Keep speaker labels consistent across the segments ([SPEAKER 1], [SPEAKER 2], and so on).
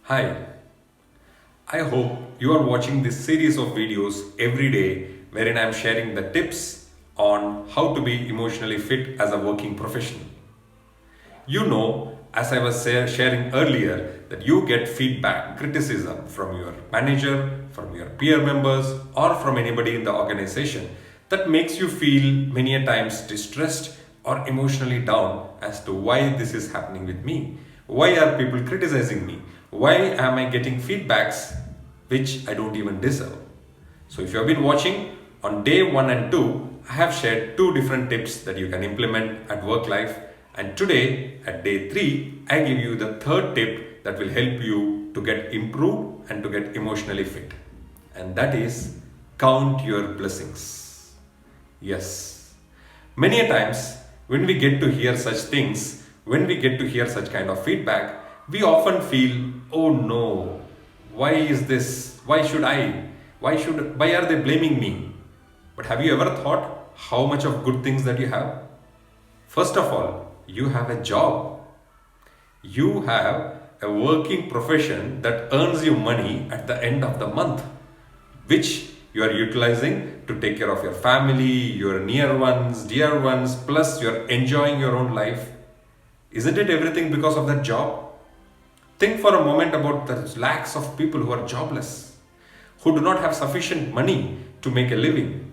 [SPEAKER 1] Hi, I hope you are watching this series of videos every day wherein I am sharing the tips on how to be emotionally fit as a working professional. You know, as I was sharing earlier, that you get feedback, criticism from your manager, from your peer members, or from anybody in the organization that makes you feel many a times distressed or emotionally down as to why this is happening with me. Why are people criticizing me? Why am I getting feedbacks which I don't even deserve? So if you have been watching, on day 1 and 2, I have shared two different tips that you can implement at work life. And today, at day 3, I give you the third tip that will help you to get improved and to get emotionally fit. And that is count your blessings. Yes. Many a times, when we get to hear such things, when we get to hear such kind of feedback, we often feel, oh no, why is this? Why should I? Why are they blaming me? But have you ever thought how much of good things that you have? First of all, you have a job. You have a working profession that earns you money at the end of the month, which you are utilizing to take care of your family, your near ones, dear ones, plus you're enjoying your own life. Isn't it everything because of that job? Think for a moment about the lakhs of people who are jobless, who do not have sufficient money to make a living.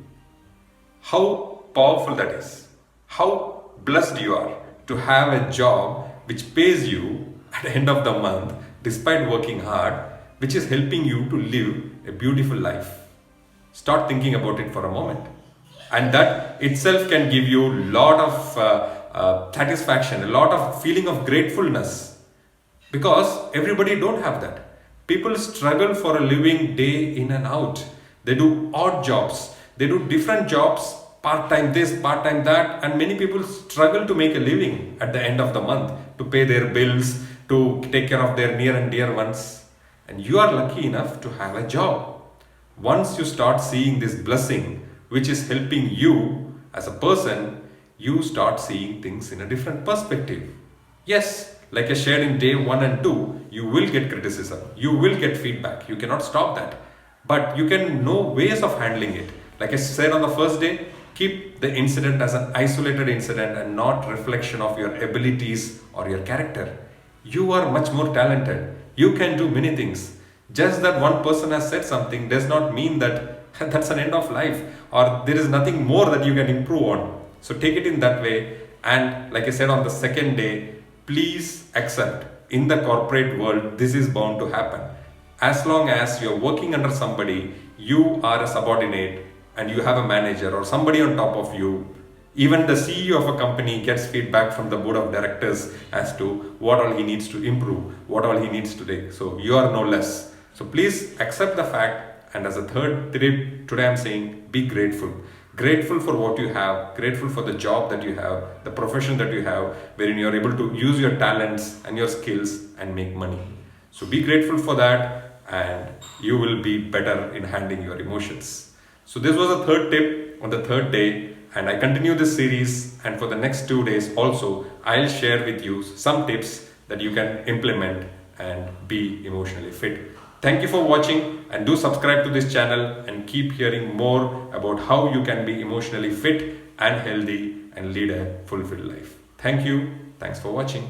[SPEAKER 1] How powerful that is. How blessed you are to have a job which pays you at the end of the month despite working hard, which is helping you to live a beautiful life. Start thinking about it for a moment. And that itself can give you a lot of satisfaction, a lot of feeling of gratefulness. Because everybody don't have that. People struggle for a living day in and out. They do odd jobs. They do different jobs, part-time this, part-time that, and many people struggle to make a living at the end of the month, to pay their bills, to take care of their near and dear ones. And you are lucky enough to have a job. Once you start seeing this blessing, which is helping you as a person, you start seeing things in a different perspective. Yes, like I shared in day 1 and 2, you will get criticism, you will get feedback, you cannot stop that. But you can know ways of handling it. Like I said on the first day, keep the incident as an isolated incident and not reflection of your abilities or your character. You are much more talented. You can do many things. Just that one person has said something does not mean that that's an end of life or there is nothing more that you can improve on. So take it in that way. And like I said on the second day, please accept in the corporate world, this is bound to happen. As long as you're working under somebody, you are a subordinate and you have a manager or somebody on top of you. Even the CEO of a company gets feedback from the board of directors as to what all he needs to improve, what all he needs to take. So you are no less. So please accept the fact. And as a third tip, today I'm saying be grateful. Grateful for what you have, grateful for the job that you have, the profession that you have, wherein you're able to use your talents and your skills and make money. So be grateful for that and you will be better in handling your emotions. So this was the third tip on the third day, and I continue this series, and for the next 2 days also I'll share with you some tips that you can implement and be emotionally fit. Thank you for watching and do subscribe to this channel and keep hearing more about how you can be emotionally fit and healthy and lead a fulfilled life. Thank you. Thanks for watching.